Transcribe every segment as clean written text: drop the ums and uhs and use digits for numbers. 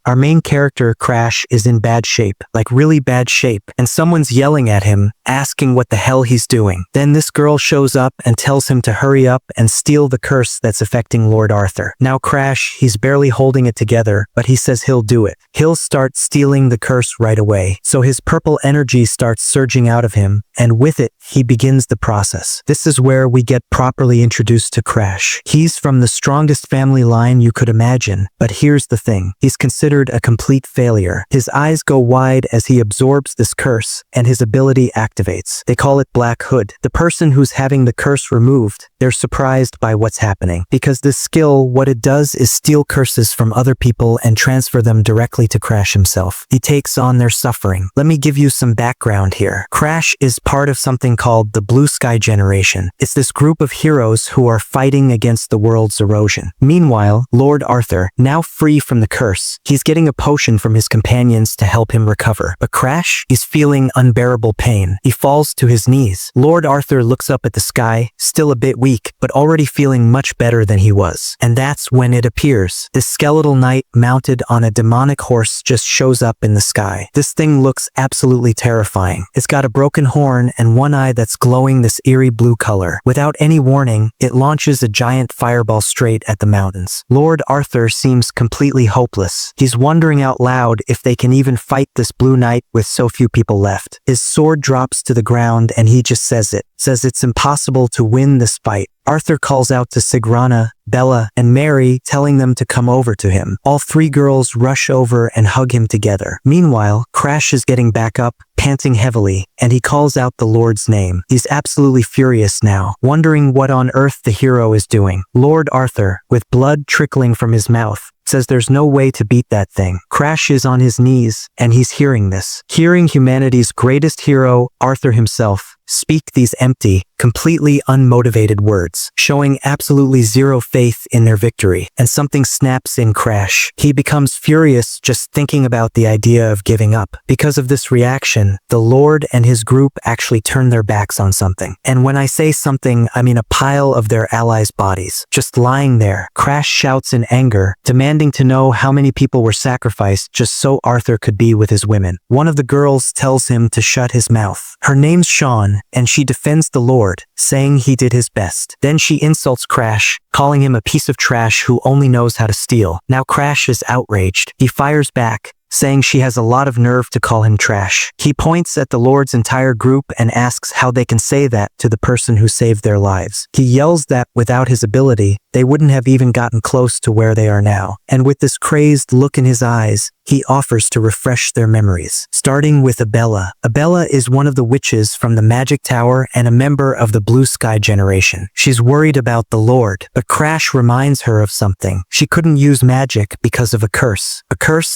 Our main character, Crash, is in bad shape, like really bad shape, and someone's yelling at him, asking what the hell he's doing. Then this girl shows up and tells him to hurry up and steal the curse that's affecting Lord Arthur. Now Crash, he's barely holding it together, but he says he'll do it. He'll start stealing the curse right away. So his purple energy starts surging out of him, and with it, he begins the process. This is where we get properly introduced to Crash. He's from the strongest family line you could imagine, but here's the thing. He's considered a complete failure. His eyes go wide as he absorbs this curse, and his ability activates. They call it Black Hood. The person who's having the curse removed, they're surprised by what's happening. Because this skill, what it does is steal curses from other people and transfer them directly to Crash himself. He takes on their suffering. Let me give you some background here. Crash is part of something called the Blue Sky Generation. It's this group of heroes who are fighting against the world's erosion. Meanwhile, Lord Arthur, now free from the curse, he's getting a potion from his companions to help him recover. But Crash is feeling unbearable pain. He falls to his knees. Lord Arthur looks up at the sky, still a bit weak, but already feeling much better than he was. And that's when it appears. This skeletal knight mounted on a demonic horse just shows up in the sky. This thing looks absolutely terrifying. It's got a broken horn and one eye that's glowing this eerie blue color. Without any warning, it launches a giant fireball straight at the mountains. Lord Arthur seems completely hopeless. He's wondering out loud if they can even fight this blue knight with so few people left. His sword drops to the ground and he just says it's impossible to win this fight. Arthur calls out to Sigrana, Bella, and Mary, telling them to come over to him. All three girls rush over and hug him together. Meanwhile, Crash is getting back up, panting heavily, and he calls out the Lord's name. He's absolutely furious now, wondering what on earth the hero is doing. Lord Arthur, with blood trickling from his mouth, says there's no way to beat that thing. Crash is on his knees, and he's hearing this. Hearing humanity's greatest hero, Arthur himself, speak these empty, completely unmotivated words, showing absolutely zero faith in their victory, and something snaps in Crash. He becomes furious just thinking about the idea of giving up. Because of this reaction, the Lord and his group actually turn their backs on something. And when I say something, I mean a pile of their allies' bodies, just lying there. Crash shouts in anger, demanding to know how many people were sacrificed just so Arthur could be with his women. One of the girls tells him to shut his mouth. Her name's Sean, and she defends the Lord, saying he did his best. Then she insults Crash, calling him a piece of trash who only knows how to steal. Now Crash is outraged. He fires back, saying she has a lot of nerve to call him trash. He points at the Lord's entire group and asks how they can say that to the person who saved their lives. He yells that without his ability, they wouldn't have even gotten close to where they are now. And with this crazed look in his eyes, he offers to refresh their memories. Starting with Abella. Abella is one of the witches from the Magic Tower and a member of the Blue Sky Generation. She's worried about the Lord, but Crash reminds her of something. She couldn't use magic because of a curse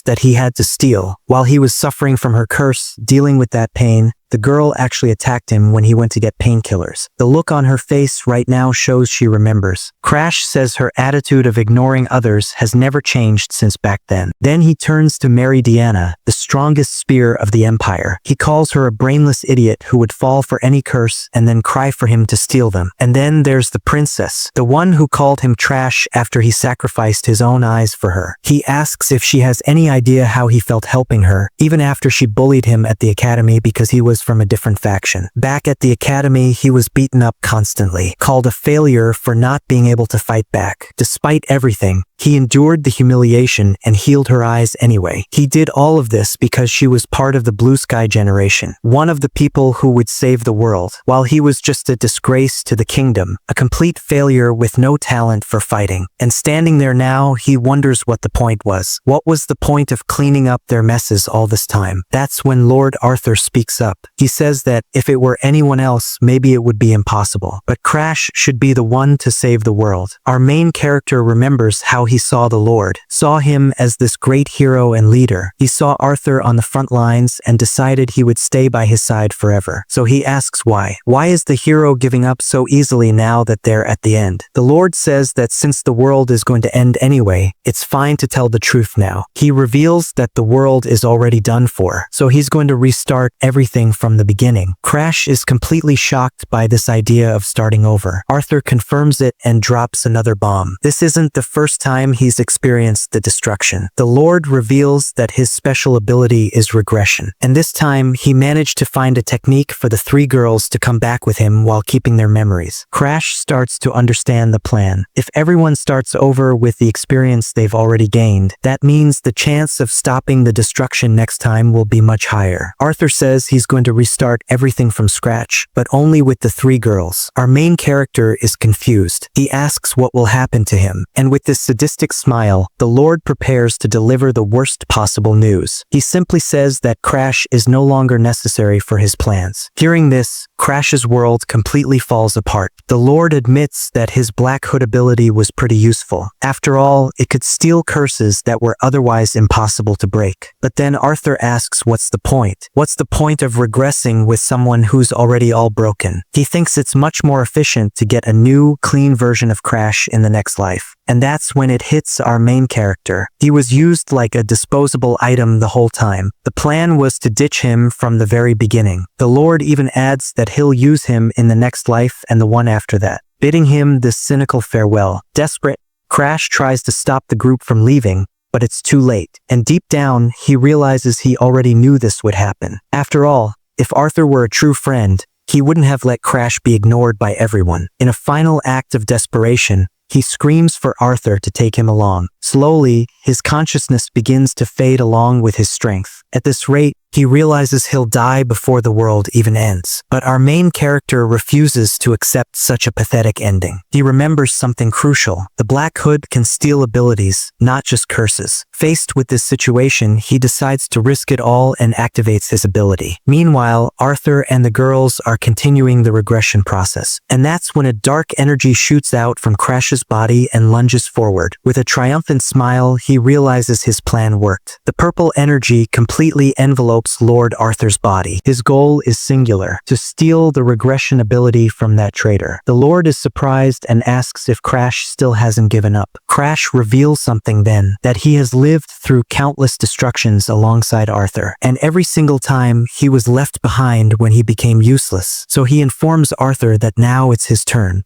that he had to steal. While he was suffering from her curse, dealing with that pain, the girl actually attacked him when he went to get painkillers. The look on her face right now shows she remembers. Crash says her attitude of ignoring others has never changed since back then. Then he turns to Mary Diana, the strongest spear of the Empire. He calls her a brainless idiot who would fall for any curse and then cry for him to steal them. And then there's the princess, the one who called him trash after he sacrificed his own eyes for her. He asks if she has any idea how he felt helping her, even after she bullied him at the academy because he was from a different faction. Back at the academy, he was beaten up constantly, called a failure for not being able to fight back. Despite everything, he endured the humiliation and healed her eyes anyway. He did all of this because she was part of the Blue Sky Generation, one of the people who would save the world, while he was just a disgrace to the kingdom, a complete failure with no talent for fighting. And standing there now, he wonders what the point was. What was the point of cleaning up their messes all this time? That's when Lord Arthur speaks up. He says that if it were anyone else, maybe it would be impossible. But Crash should be the one to save the world. Our main character remembers how he saw the Lord, saw him as this great hero and leader. He saw Arthur on the front lines and decided he would stay by his side forever. So he asks why. Why is the hero giving up so easily now that they're at the end? The Lord says that since the world is going to end anyway, it's fine to tell the truth now. He reveals that the world is already done for, so he's going to restart everything everything from the beginning. Crash is completely shocked by this idea of starting over. Arthur confirms it and drops another bomb. This isn't the first time he's experienced the destruction. The Lord reveals that his special ability is regression, and this time he managed to find a technique for the three girls to come back with him while keeping their memories. Crash starts to understand the plan. If everyone starts over with the experience they've already gained, that means the chance of stopping the destruction next time will be much higher. Arthur says he's going to restart everything from scratch, but only with the three girls. Our main character is confused. He asks what will happen to him, and with this sadistic smile, the Lord prepares to deliver the worst possible news. He simply says that Crash is no longer necessary for his plans. Hearing this, Crash's world completely falls apart. The Lord admits that his Black Hood ability was pretty useful. After all, it could steal curses that were otherwise impossible to break. But then Arthur asks what's the point? What's the point of regressing with someone who's already all broken? He thinks it's much more efficient to get a new, clean version of Crash in the next life. And that's when it hits our main character. He was used like a disposable item the whole time. The plan was to ditch him from the very beginning. The Lord even adds that he'll use him in the next life and the one after that, bidding him this cynical farewell. Desperate, Crash tries to stop the group from leaving, but it's too late. And deep down, he realizes he already knew this would happen. After all, if Arthur were a true friend, he wouldn't have let Crash be ignored by everyone. In a final act of desperation, he screams for Arthur to take him along. Slowly, his consciousness begins to fade along with his strength. At this rate, he realizes he'll die before the world even ends. But our main character refuses to accept such a pathetic ending. He remembers something crucial. The Black Hood can steal abilities, not just curses. Faced with this situation, he decides to risk it all and activates his ability. Meanwhile, Arthur and the girls are continuing the regression process. And that's when a dark energy shoots out from Crash's body and lunges forward. With a triumphant smile, he realizes his plan worked. The purple energy completely envelopes Lord Arthur's body. His goal is singular: to steal the regression ability from that traitor. The Lord is surprised and asks if Crash still hasn't given up. Crash reveals something then, that he has lived through countless destructions alongside Arthur, and every single time he was left behind when he became useless. So he informs Arthur that now it's his turn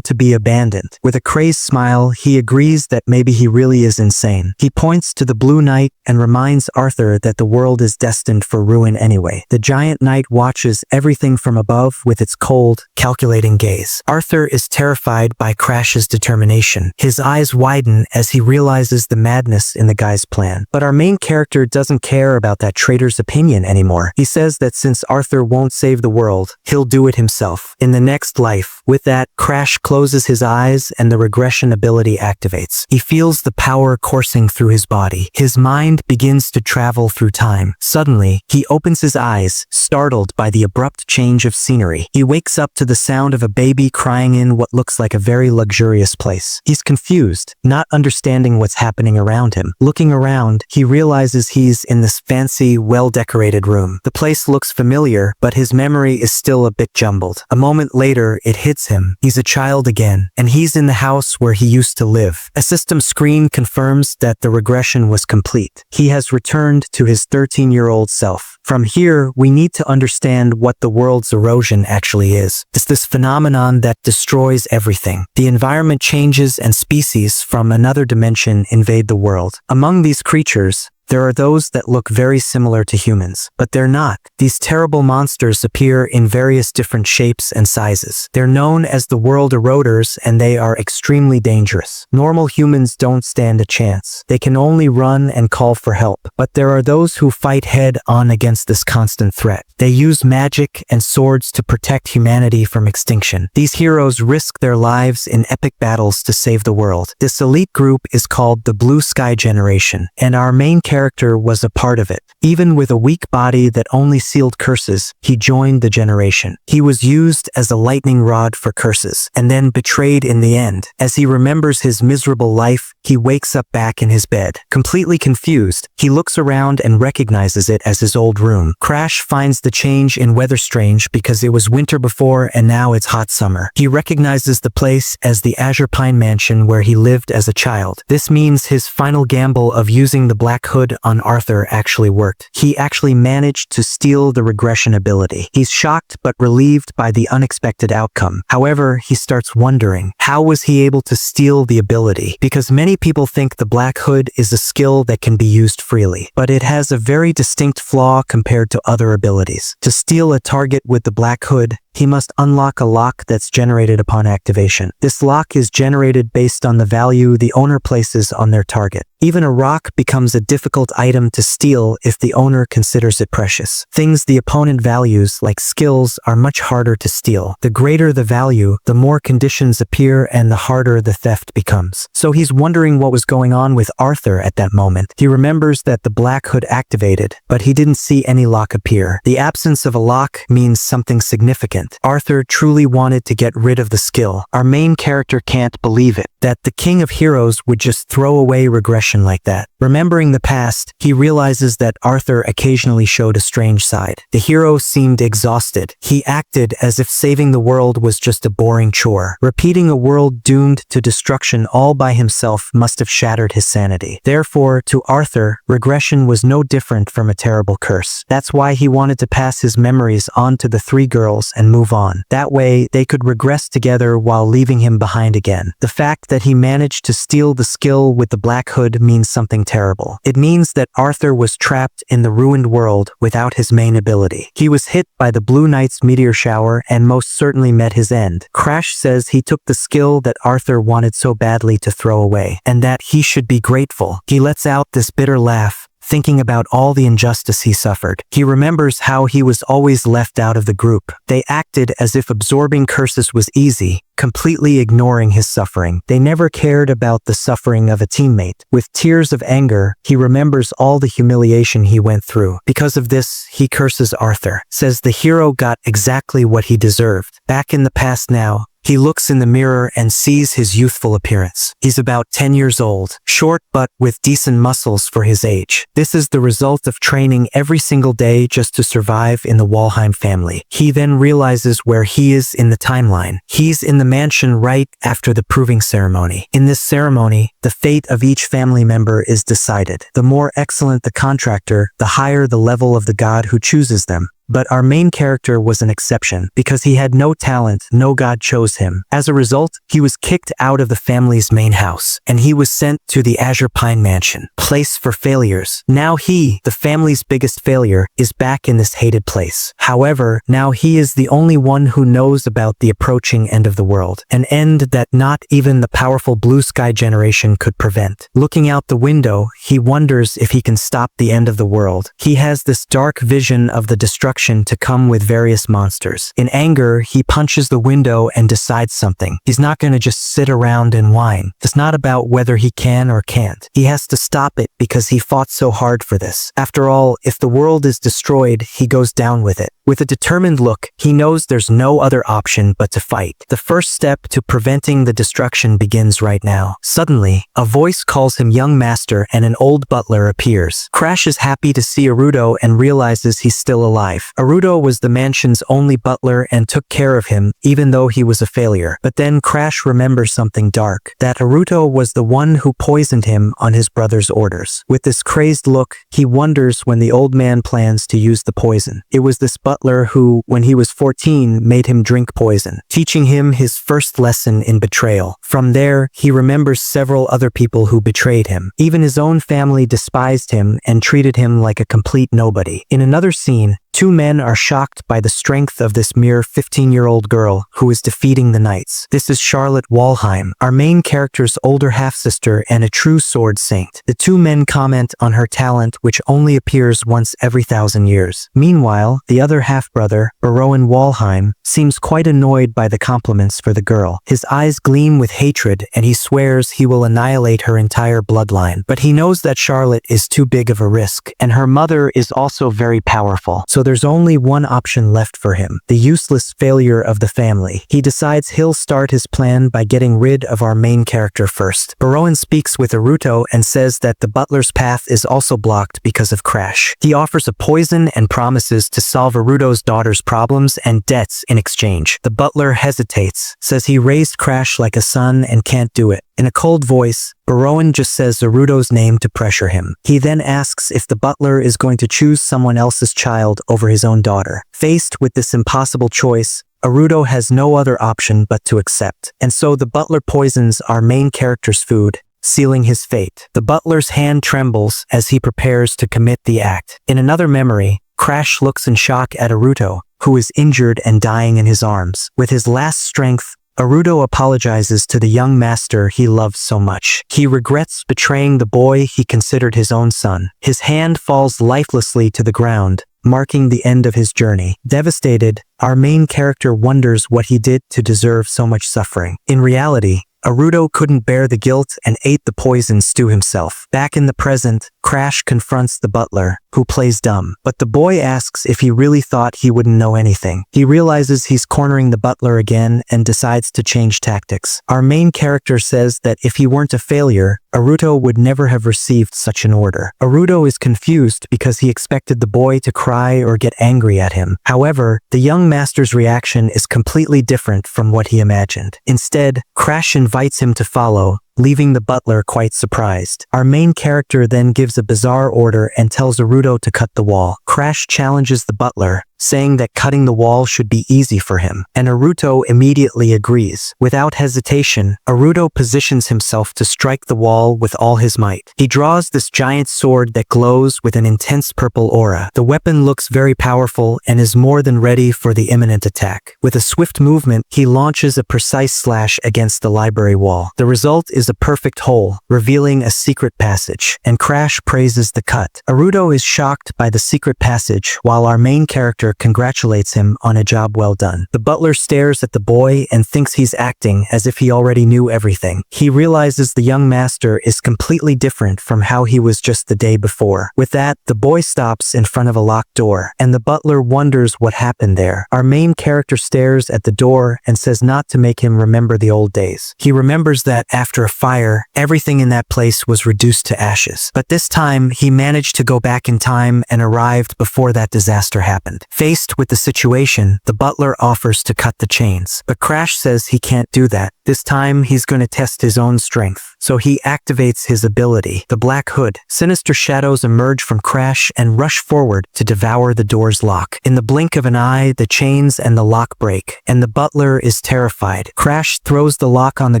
to be abandoned. With a crazed smile, he agrees that maybe he really is insane. He points to the Blue Knight and reminds Arthur that the world is destined for ruin anyway. The giant knight watches everything from above with its cold, calculating gaze. Arthur is terrified by Crash's determination. His eyes widen as he realizes the madness in the guy's plan. But our main character doesn't care about that traitor's opinion anymore. He says that since Arthur won't save the world, he'll do it himself in the next life. With that, Crash closes his eyes and the regression ability activates. He feels the power coursing through his body. His mind begins to travel through time. Suddenly, he opens his eyes, startled by the abrupt change of scenery. He wakes up to the sound of a baby crying in what looks like a very luxurious place. He's confused, not understanding what's happening around him. Looking around, he realizes he's in this fancy, well-decorated room. The place looks familiar, but his memory is still a bit jumbled. A moment later, it hits him. He's a child again, and he's in the house where he used to live. A system screen confirms that the regression was complete. He has returned to his 13-year-old self. From here, we need to understand what the world's erosion actually is. It's this phenomenon that destroys everything. The environment changes and species from another dimension invade the world. Among these creatures, there are those that look very similar to humans, but they're not. These terrible monsters appear in various different shapes and sizes. They're known as the world eroders, and they are extremely dangerous. Normal humans don't stand a chance. They can only run and call for help. But there are those who fight head-on against this constant threat. They use magic and swords to protect humanity from extinction. These heroes risk their lives in epic battles to save the world. This elite group is called the Blue Sky Generation, and our main character was a part of it. Even with a weak body that only sealed curses, he joined the generation. He was used as a lightning rod for curses, and then betrayed in the end. As he remembers his miserable life, he wakes up back in his bed. Completely confused, he looks around and recognizes it as his old room. Crash finds the change in weather strange because it was winter before and now it's hot summer. He recognizes the place as the Azure Pine Mansion where he lived as a child. This means his final gamble of using the Black Hood on Arthur actually worked. He actually managed to steal the regression ability. He's shocked but relieved by the unexpected outcome. However, he starts wondering, how was he able to steal the ability? Because many people think the Black Hood is a skill that can be used freely, but it has a very distinct flaw compared to other abilities. To steal a target with the Black Hood, he must unlock a lock that's generated upon activation. This lock is generated based on the value the owner places on their target. Even a rock becomes a difficult item to steal if the owner considers it precious. Things the opponent values, like skills, are much harder to steal. The greater the value, the more conditions appear and the harder the theft becomes. So he's wondering what was going on with Arthur at that moment. He remembers that the Black Hood activated, but he didn't see any lock appear. The absence of a lock means something significant. Arthur truly wanted to get rid of the skill. Our main character can't believe it, that the King of Heroes would just throw away regression like that. Remembering the past, he realizes that Arthur occasionally showed a strange side. The hero seemed exhausted. He acted as if saving the world was just a boring chore. Repeating a world doomed to destruction all by himself must have shattered his sanity. Therefore, to Arthur, regression was no different from a terrible curse. That's why he wanted to pass his memories on to the three girls and move on. That way, they could regress together while leaving him behind again. The fact that he managed to steal the skill with the Black Hood means something terrible. It means that Arthur was trapped in the ruined world without his main ability. He was hit by the Blue Knight's meteor shower and most certainly met his end. Crash says he took the skill that Arthur wanted so badly to throw away, and that he should be grateful. He lets out this bitter laugh, thinking about all the injustice he suffered. He remembers how he was always left out of the group. They acted as if absorbing curses was easy, completely ignoring his suffering. They never cared about the suffering of a teammate. With tears of anger, he remembers all the humiliation he went through. Because of this, he curses Arthur, says the hero got exactly what he deserved. Back in the past now, he looks in the mirror and sees his youthful appearance. He's about 10 years old, short but with decent muscles for his age. This is the result of training every single day just to survive in the Walheim family. He then realizes where he is in the timeline. He's in the mansion right after the proving ceremony. In this ceremony, the fate of each family member is decided. The more excellent the contractor, the higher the level of the god who chooses them. But our main character was an exception. Because he had no talent, no god chose him. As a result, he was kicked out of the family's main house, and he was sent to the Azure Pine Mansion, place for failures. Now he, the family's biggest failure, is back in this hated place. However, now he is the only one who knows about the approaching end of the world, an end that not even the powerful blue sky generation could prevent. Looking out the window, he wonders if he can stop the end of the world. He has this dark vision of the destruction to come with various monsters. In anger, he punches the window and decides something. He's not going to just sit around and whine. It's not about whether he can or can't. He has to stop it because he fought so hard for this. After all, if the world is destroyed, he goes down with it. With a determined look, he knows there's no other option but to fight. The first step to preventing the destruction begins right now. Suddenly, a voice calls him young master and an old butler appears. Crash is happy to see Aruto and realizes he's still alive. Aruto was the mansion's only butler and took care of him, even though he was a failure. But then Crash remembers something dark, that Aruto was the one who poisoned him on his brother's orders. With this crazed look, he wonders when the old man plans to use the poison. It was this butler who, when he was 14, made him drink poison, teaching him his first lesson in betrayal. From there, he remembers several other people who betrayed him. Even his own family despised him and treated him like a complete nobody. In another scene, two men are shocked by the strength of this mere 15-year-old girl who is defeating the knights. This is Charlotte Walheim, our main character's older half-sister and a true sword saint. The two men comment on her talent, which only appears once every 1,000 years. Meanwhile, the other half-brother, Baroin Walheim, seems quite annoyed by the compliments for the girl. His eyes gleam with hatred and he swears he will annihilate her entire bloodline. But he knows that Charlotte is too big of a risk, and her mother is also very powerful, so there's only one option left for him, the useless failure of the family. He decides he'll start his plan by getting rid of our main character first. Baroin speaks with Aruto and says that the butler's path is also blocked because of Crash. He offers a poison and promises to solve Aruto's daughter's problems and debts in exchange. The butler hesitates, says he raised Crash like a son and can't do it. In a cold voice, Baroin just says Aruto's name to pressure him. He then asks if the butler is going to choose someone else's child over his own daughter. Faced with this impossible choice, Aruto has no other option but to accept. And so the butler poisons our main character's food, sealing his fate. The butler's hand trembles as he prepares to commit the act. In another memory, Crash looks in shock at Aruto, who is injured and dying in his arms. With his last strength, Aruto apologizes to the young master he loves so much. He regrets betraying the boy he considered his own son. His hand falls lifelessly to the ground, marking the end of his journey. Devastated, our main character wonders what he did to deserve so much suffering. In reality, Aruto couldn't bear the guilt and ate the poison stew himself. Back in the present, Crash confronts the butler, who plays dumb. But the boy asks if he really thought he wouldn't know anything. He realizes he's cornering the butler again and decides to change tactics. Our main character says that if he weren't a failure, Aruto would never have received such an order. Aruto is confused because he expected the boy to cry or get angry at him. However, the young master's reaction is completely different from what he imagined. Instead, Crash invites him to follow, leaving the butler quite surprised. Our main character then gives a bizarre order and tells Aruto to cut the wall. Crash challenges the butler, saying that cutting the wall should be easy for him, and Aruto immediately agrees. Without hesitation, Aruto positions himself to strike the wall with all his might. He draws this giant sword that glows with an intense purple aura. The weapon looks very powerful and is more than ready for the imminent attack. With a swift movement, he launches a precise slash against the library wall. The result is a perfect hole, revealing a secret passage, and Crash praises the cut. Aruto is shocked by the secret passage, while our main character congratulates him on a job well done. The butler stares at the boy and thinks he's acting as if he already knew everything. He realizes the young master is completely different from how he was just the day before. With that, the boy stops in front of a locked door, and the butler wonders what happened there. Our main character stares at the door and says not to make him remember the old days. He remembers that after a fire, everything in that place was reduced to ashes. But this time, he managed to go back in time and arrived before that disaster happened. Faced with the situation, the butler offers to cut the chains. But Crash says he can't do that. This time, he's going to test his own strength. So he activates his ability, the Black Hood. Sinister shadows emerge from Crash and rush forward to devour the door's lock. In the blink of an eye, the chains and the lock break, and the butler is terrified. Crash throws the lock on the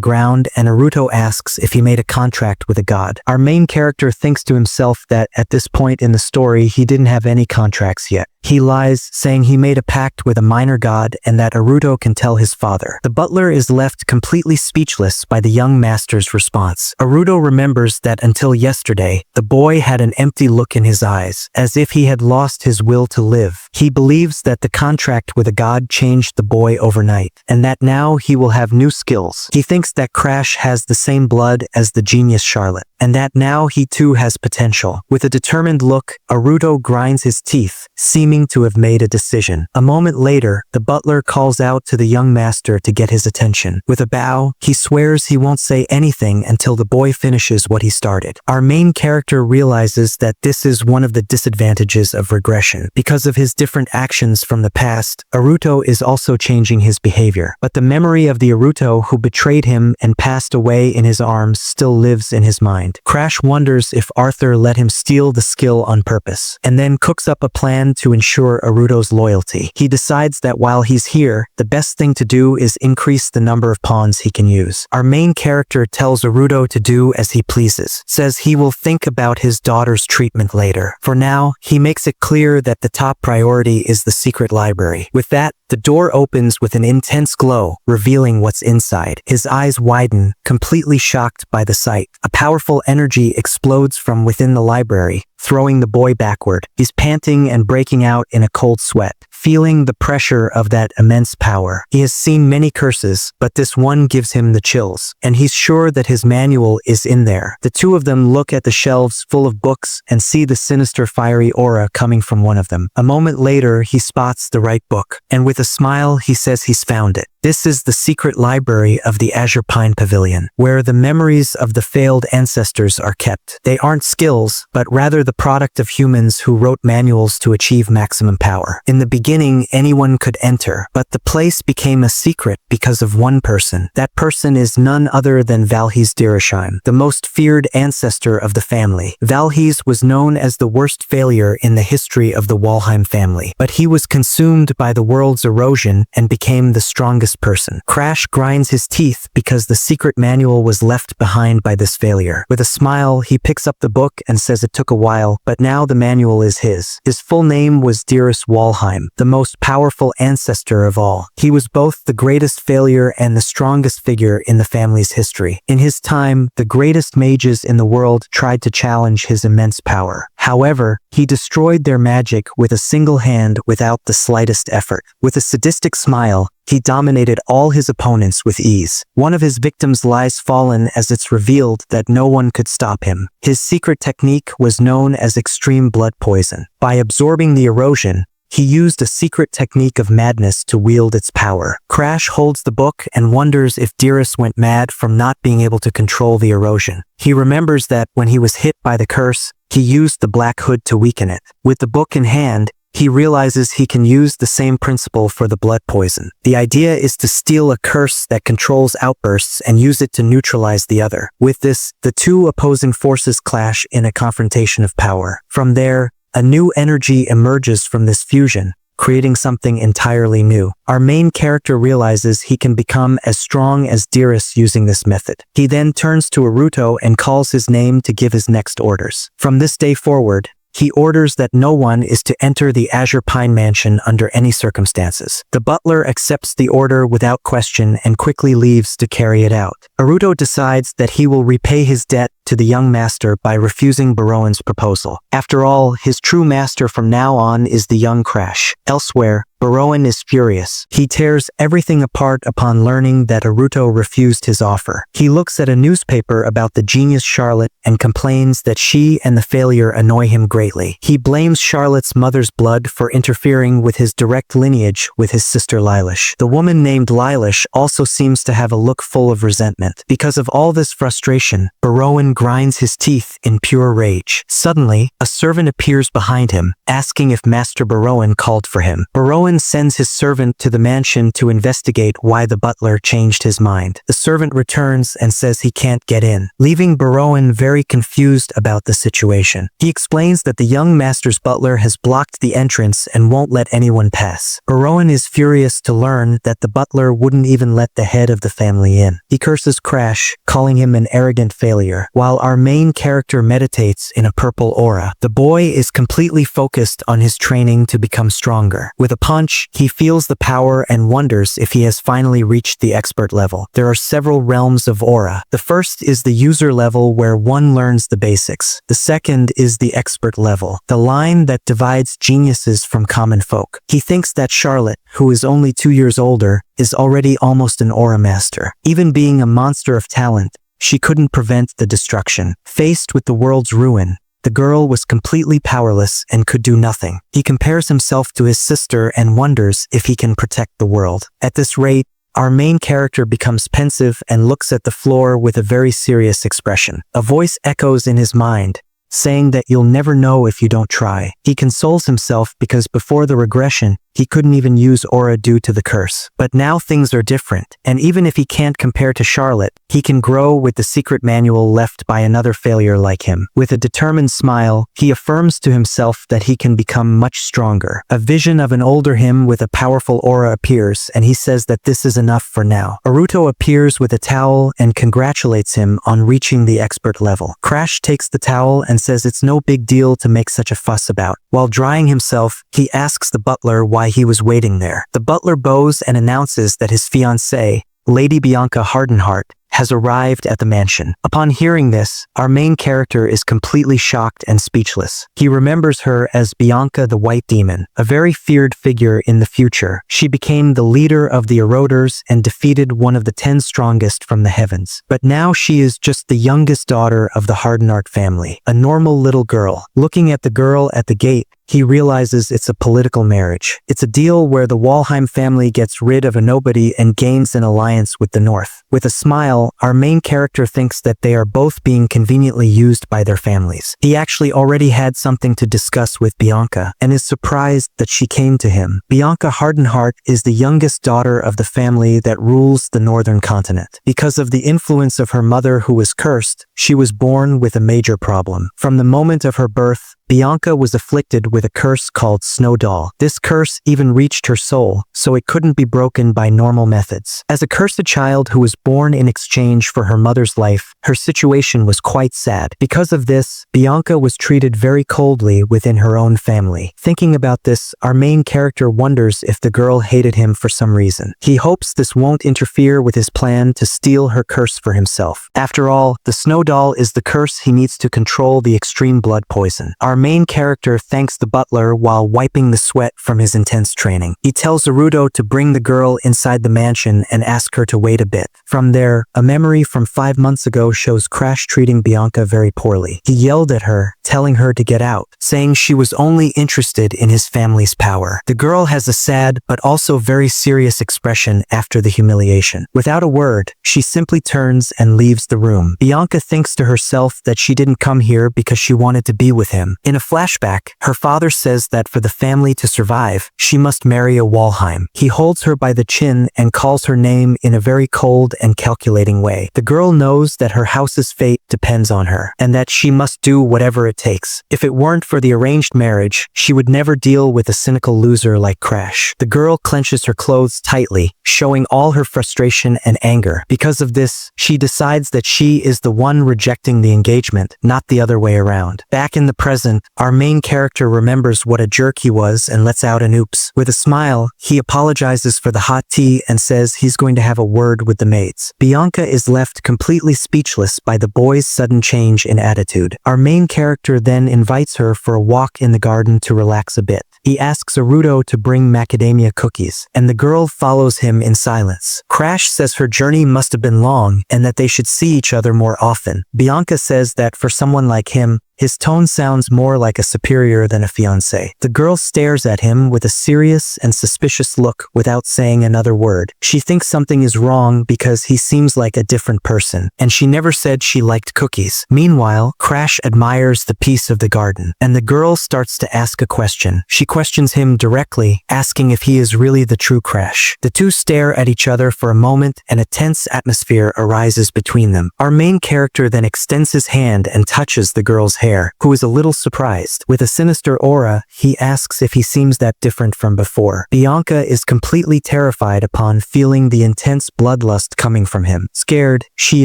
ground, and Aruto asks if he made a contract with a god. Our main character thinks to himself that at this point in the story, he didn't have any contracts yet. He lies, saying he made a pact with a minor god and that Aruto can tell his father. The butler is left completely speechless by the young master's response. Aruto remembers that until yesterday, the boy had an empty look in his eyes, as if he had lost his will to live. He believes that the contract with a god changed the boy overnight, and that now he will have new skills. He thinks that Crash has the same blood as the genius Charlotte, and that now he too has potential. With a determined look, Aruto grinds his teeth, seeming to have made a decision. A moment later, the butler calls out to the young master to get his attention. With a bow, he swears he won't say anything until the boy finishes what he started. Our main character realizes that this is one of the disadvantages of regression. Because of his different actions from the past, Aruto is also changing his behavior. But the memory of the Aruto who betrayed him and passed away in his arms still lives in his mind. Crash wonders if Arthur let him steal the skill on purpose, and then cooks up a plan to ensure Aruto's loyalty. He decides that while he's here, the best thing to do is increase the number of pawns he can use. Our main character tells Aruto to do as he pleases, says he will think about his daughter's treatment later. For now, he makes it clear that the top priority is the secret library. With that, the door opens with an intense glow, revealing what's inside. His eyes widen, completely shocked by the sight. A powerful energy explodes from within the library, throwing the boy backward. He's panting and breaking out in a cold sweat. feeling the pressure of that immense power. He has seen many curses, but this one gives him the chills, and he's sure that his manual is in there. The two of them look at the shelves full of books and see the sinister fiery aura coming from one of them. A moment later, he spots the right book, and with a smile, he says he's found it. This is the secret library of the Azure Pine Pavilion, where the memories of the failed ancestors are kept. They aren't skills, but rather the product of humans who wrote manuals to achieve maximum power. In the beginning, anyone could enter, but the place became a secret because of one person. That person is none other than Valhys Dirishheim, the most feared ancestor of the family. Valhys was known as the worst failure in the history of the Walheim family, but he was consumed by the world's erosion and became the strongest person. Crash grinds his teeth because the secret manual was left behind by this failure. With a smile, he picks up the book and says it took a while, but now the manual is his. His full name was Dirus Walheim, the most powerful ancestor of all. He was both the greatest failure and the strongest figure in the family's history. In his time, the greatest mages in the world tried to challenge his immense power. However, he destroyed their magic with a single hand without the slightest effort. With a sadistic smile, he dominated all his opponents with ease. One of his victims lies fallen as it's revealed that no one could stop him. His secret technique was known as extreme blood poison. By absorbing the erosion, he used a secret technique of madness to wield its power. Crash holds the book and wonders if Dirus went mad from not being able to control the erosion. He remembers that when he was hit by the curse, he used the black hood to weaken it. With the book in hand, he realizes he can use the same principle for the blood poison. The idea is to steal a curse that controls outbursts and use it to neutralize the other. With this, the two opposing forces clash in a confrontation of power. From there, a new energy emerges from this fusion, creating something entirely new. Our main character realizes he can become as strong as Dirus using this method. He then turns to Aruto and calls his name to give his next orders. From this day forward, he orders that no one is to enter the Azure Pine Mansion under any circumstances. The butler accepts the order without question and quickly leaves to carry it out. Aruto decides that he will repay his debt to the young master by refusing Baroan's proposal. After all, his true master from now on is the young Crash. Elsewhere, Baroan is furious. He tears everything apart upon learning that Aruto refused his offer. He looks at a newspaper about the genius Charlotte and complains that she and the failure annoy him greatly. He blames Charlotte's mother's blood for interfering with his direct lineage with his sister Lilash. The woman named Lilash also seems to have a look full of resentment. Because of all this frustration, Baroan grinds his teeth in pure rage. Suddenly, a servant appears behind him, asking if Master Baroan called for him. Baroan sends his servant to the mansion to investigate why the butler changed his mind. The servant returns and says he can't get in, leaving Baroan very confused about the situation. He explains that the young master's butler has blocked the entrance and won't let anyone pass. Baroan is furious to learn that the butler wouldn't even let the head of the family in. He curses Crash, calling him an arrogant failure, while our main character meditates in a purple aura. The boy is completely focused on his training to become stronger. With a punch, he feels the power and wonders if he has finally reached the expert level. There are several realms of aura. The first is the user level where one learns the basics. The second is the expert level, the line that divides geniuses from common folk. He thinks that Charlotte, who is only 2 years older, is already almost an aura master. Even being a monster of talent, she couldn't prevent the destruction. Faced with the world's ruin, the girl was completely powerless and could do nothing. He compares himself to his sister and wonders if he can protect the world. At this rate, our main character becomes pensive and looks at the floor with a very serious expression. A voice echoes in his mind, saying that you'll never know if you don't try. He consoles himself because before the regression, he couldn't even use aura due to the curse. But now things are different, and even if he can't compare to Charlotte, he can grow with the secret manual left by another failure like him. With a determined smile, he affirms to himself that he can become much stronger. A vision of an older him with a powerful aura appears, and he says that this is enough for now. Aruto appears with a towel and congratulates him on reaching the expert level. Crash takes the towel and says it's no big deal to make such a fuss about. While drying himself, he asks the butler why he was waiting there. The butler bows and announces that his fiancée, Lady Bianca Hardenheart, has arrived at the mansion. Upon hearing this, our main character is completely shocked and speechless. He remembers her as Bianca the White Demon, a very feared figure in the future. She became the leader of the eroders and defeated one of the 10 strongest from the heavens. But now she is just the youngest daughter of the Hardenart family, a normal little girl. Looking at the girl at the gate, he realizes it's a political marriage. It's a deal where the Walheim family gets rid of a nobody and gains an alliance with the North. With a smile, our main character thinks that they are both being conveniently used by their families. He actually already had something to discuss with Bianca and is surprised that she came to him. Bianca Hardenheart is the youngest daughter of the family that rules the northern continent. Because of the influence of her mother who was cursed, she was born with a major problem. From the moment of her birth, Bianca was afflicted with a curse called Snow Doll. This curse even reached her soul, so it couldn't be broken by normal methods. As a cursed child who was born in exchange for her mother's life, her situation was quite sad. Because of this, Bianca was treated very coldly within her own family. Thinking about this, our main character wonders if the girl hated him for some reason. He hopes this won't interfere with his plan to steal her curse for himself. After all, the Snow Doll is the curse he needs to control the extreme blood poison. Our main character thanks the butler while wiping the sweat from his intense training. He tells Aruto to bring the girl inside the mansion and ask her to wait a bit. From there, a memory from 5 months ago shows Crash treating Bianca very poorly. He yelled at her, telling her to get out, saying she was only interested in his family's power. The girl has a sad but also very serious expression after the humiliation. Without a word, she simply turns and leaves the room. Bianca thinks to herself that she didn't come here because she wanted to be with him. In a flashback, her father says that for the family to survive, she must marry a Walheim. He holds her by the chin and calls her name in a very cold and calculating way. The girl knows that her house's fate depends on her, and that she must do whatever it takes. If it weren't for the arranged marriage, she would never deal with a cynical loser like Crash. The girl clenches her clothes tightly, showing all her frustration and anger. Because of this, she decides that she is the one rejecting the engagement, not the other way around. Back in the present, our main character remembers what a jerk he was and lets out an oops. With a smile, he apologizes for the hot tea and says he's going to have a word with the maids. Bianca is left completely speechless by the boy's sudden change in attitude. Our main character then invites her for a walk in the garden to relax a bit. He asks Aruto to bring macadamia cookies, and the girl follows him in silence. Crash says her journey must have been long and that they should see each other more often. Bianca says that for someone like him, his tone sounds more like a superior than a fiancé. The girl stares at him with a serious and suspicious look without saying another word. She thinks something is wrong because he seems like a different person, and she never said she liked cookies. Meanwhile, Crash admires the peace of the garden, and the girl starts to ask a question. She questions him directly, asking if he is really the true Crash. The two stare at each other for a moment, and a tense atmosphere arises between them. Our main character then extends his hand and touches the girl's hair, who is a little surprised. With a sinister aura, he asks if he seems that different from before. Bianca is completely terrified upon feeling the intense bloodlust coming from him. Scared, she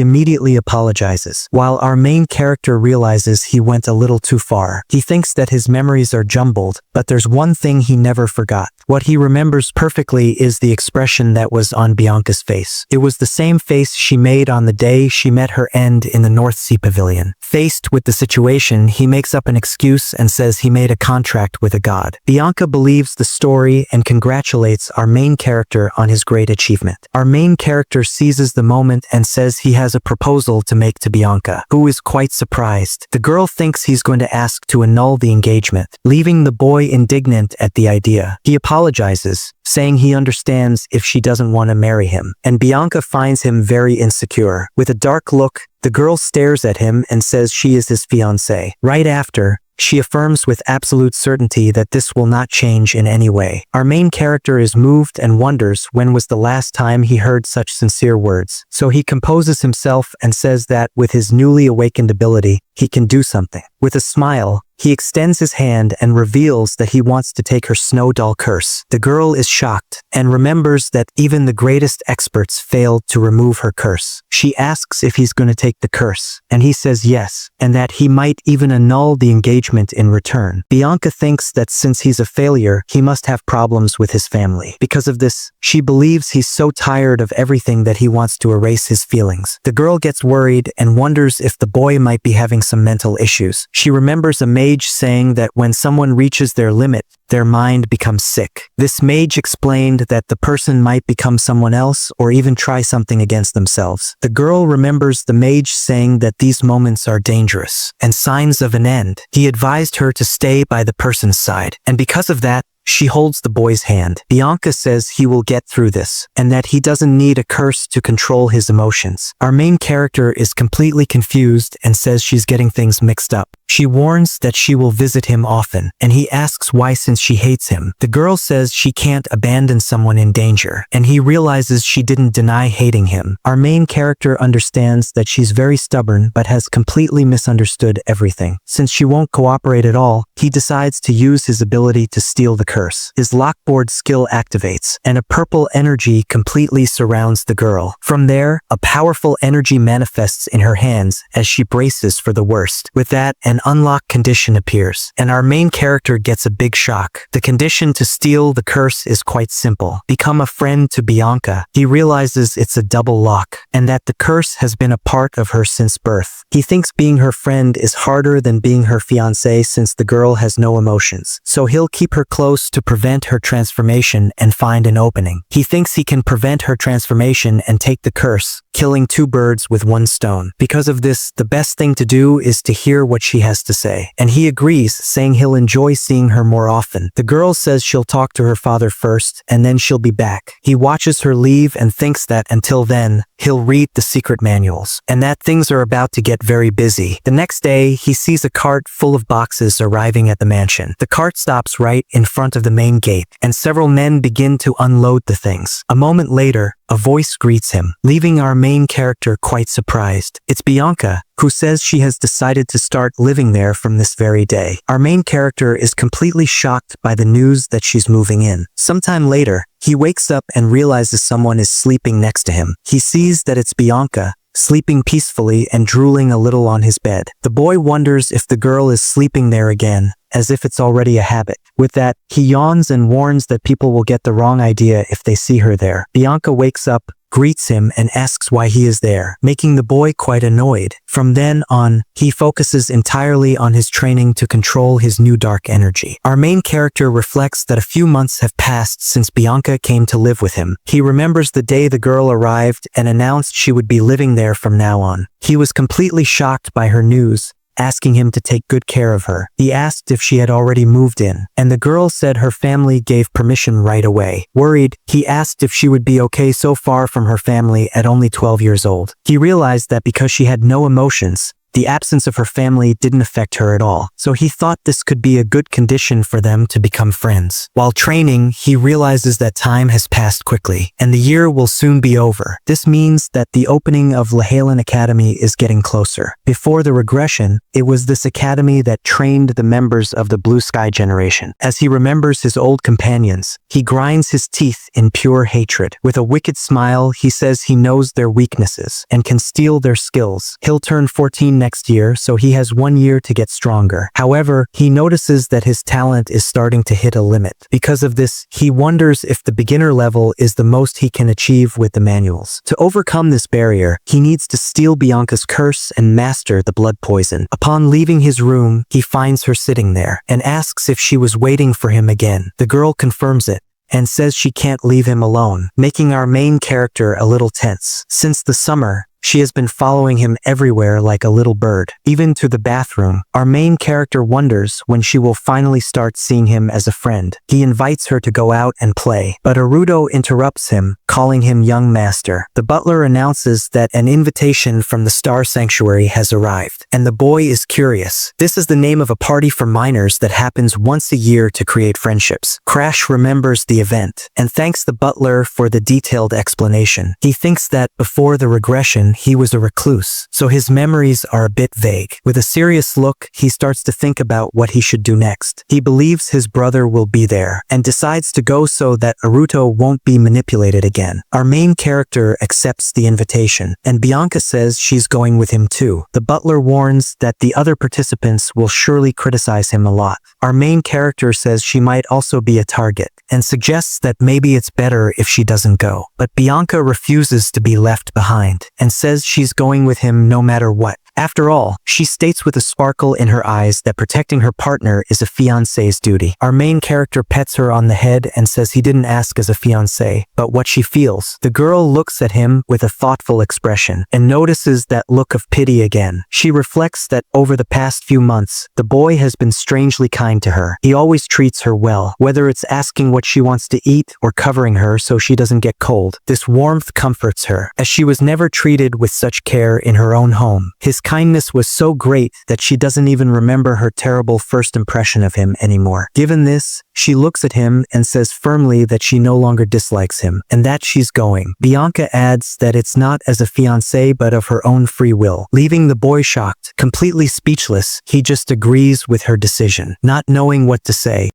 immediately apologizes, while our main character realizes he went a little too far. He thinks that his memories are jumbled, but there's one thing he never forgot. What he remembers perfectly is the expression that was on Bianca's face. It was the same face she made on the day she met her end in the North Sea Pavilion. Faced with the situation, he makes up an excuse and says he made a contract with a god. Bianca believes the story and congratulates our main character on his great achievement. Our main character seizes the moment and says he has a proposal to make to Bianca, who is quite surprised. The girl thinks he's going to ask to annul the engagement, leaving the boy indignant at the idea. He apologizes, saying he understands if she doesn't want to marry him, and Bianca finds him very insecure. With a dark look, the girl stares at him and says she is his fiancée. Right after, she affirms with absolute certainty that this will not change in any way. Our main character is moved and wonders when was the last time he heard such sincere words. So he composes himself and says that with his newly awakened ability, he can do something. With a smile, he extends his hand and reveals that he wants to take her snow doll curse. The girl is shocked and remembers that even the greatest experts failed to remove her curse. She asks if he's going to take the curse, and he says yes, and that he might even annul the engagement in return. Bianca thinks that since he's a failure, he must have problems with his family. Because of this, she believes he's so tired of everything that he wants to erase his feelings. The girl gets worried and wonders if the boy might be having some mental issues. She remembers a mage saying that when someone reaches their limit, their mind becomes sick. This mage explained that the person might become someone else or even try something against themselves. The girl remembers the mage saying that these moments are dangerous and signs of an end. He advised her to stay by the person's side, and because of that, she holds the boy's hand. Bianca says he will get through this, and that he doesn't need a curse to control his emotions. Our main character is completely confused and says she's getting things mixed up. She warns that she will visit him often, and he asks why since she hates him. The girl says she can't abandon someone in danger, and he realizes she didn't deny hating him. Our main character understands that she's very stubborn but has completely misunderstood everything. Since she won't cooperate at all, he decides to use his ability to steal the curse. His lockboard skill activates, and a purple energy completely surrounds the girl. From there, a powerful energy manifests in her hands as she braces for the worst. With that, an unlock condition appears, and our main character gets a big shock. The condition to steal the curse is quite simple. Become a friend to Bianca. He realizes it's a double lock, and that the curse has been a part of her since birth. He thinks being her friend is harder than being her fiancé since the girl has no emotions, so he'll keep her close to prevent her transformation and find an opening. He thinks he can prevent her transformation and take the curse, killing two birds with one stone. Because of this, the best thing to do is to hear what she has to say, and he agrees, saying he'll enjoy seeing her more often. The girl says she'll talk to her father first, and then she'll be back. He watches her leave and thinks that until then, he'll read the secret manuals, and that things are about to get very busy. The next day, he sees a cart full of boxes arriving at the mansion. The cart stops right in front of the main gate, and several men begin to unload the things. A moment later, a voice greets him, leaving our main character quite surprised. It's Bianca, who says she has decided to start living there from this very day. Our main character is completely shocked by the news that she's moving in. Sometime later, he wakes up and realizes someone is sleeping next to him. He sees that it's Bianca, sleeping peacefully and drooling a little on his bed. The boy wonders if the girl is sleeping there again, as if it's already a habit. With that, he yawns and warns that people will get the wrong idea if they see her there. Bianca wakes up, greets him, and asks why he is there, making the boy quite annoyed. From then on, he focuses entirely on his training to control his new dark energy. Our main character reflects that a few months have passed since Bianca came to live with him. He remembers the day the girl arrived and announced she would be living there from now on. He was completely shocked by her news, asking him to take good care of her. He asked if she had already moved in, and the girl said her family gave permission right away. Worried, he asked if she would be okay so far from her family at only 12 years old. He realized that because she had no emotions, the absence of her family didn't affect her at all, so he thought this could be a good condition for them to become friends. While training, he realizes that time has passed quickly, and the year will soon be over. This means that the opening of Lehalen Academy is getting closer. Before the regression, it was this academy that trained the members of the Blue Sky generation. As he remembers his old companions, he grinds his teeth in pure hatred. With a wicked smile, he says he knows their weaknesses and can steal their skills. He'll turn 14 next year, so he has 1 year to get stronger. However, he notices that his talent is starting to hit a limit. Because of this, he wonders if the beginner level is the most he can achieve with the manuals. To overcome this barrier, he needs to steal Bianca's curse and master the blood poison. Upon leaving his room, he finds her sitting there and asks if she was waiting for him again. The girl confirms it and says she can't leave him alone, making our main character a little tense. Since the summer, she has been following him everywhere like a little bird, even to the bathroom. Our main character wonders when she will finally start seeing him as a friend. He invites her to go out and play, but Aruto interrupts him, calling him young master. The butler announces that an invitation from the Star Sanctuary has arrived, and the boy is curious. This is the name of a party for minors that happens once a year to create friendships. Crash remembers the event, and thanks the butler for the detailed explanation. He thinks that before the regression, then, he was a recluse, so his memories are a bit vague. With a serious look, he starts to think about what he should do next. He believes his brother will be there, and decides to go so that Aruto won't be manipulated again. Our main character accepts the invitation, and Bianca says she's going with him too. The butler warns that the other participants will surely criticize him a lot. Our main character says she might also be a target, and suggests that maybe it's better if she doesn't go. But Bianca refuses to be left behind, and says she's going with him no matter what. After all, she states with a sparkle in her eyes that protecting her partner is a fiancé's duty. Our main character pets her on the head and says he didn't ask as a fiancé, but what she feels. The girl looks at him with a thoughtful expression, and notices that look of pity again. She reflects that over the past few months, the boy has been strangely kind to her. He always treats her well, whether it's asking what she wants to eat or covering her so she doesn't get cold. This warmth comforts her, as she was never treated with such care in her own home. His kindness was so great that she doesn't even remember her terrible first impression of him anymore. Given this, she looks at him and says firmly that she no longer dislikes him, and that she's going. Bianca adds that it's not as a fiancé but of her own free will. Leaving the boy shocked, completely speechless, he just agrees with her decision, not knowing what to say.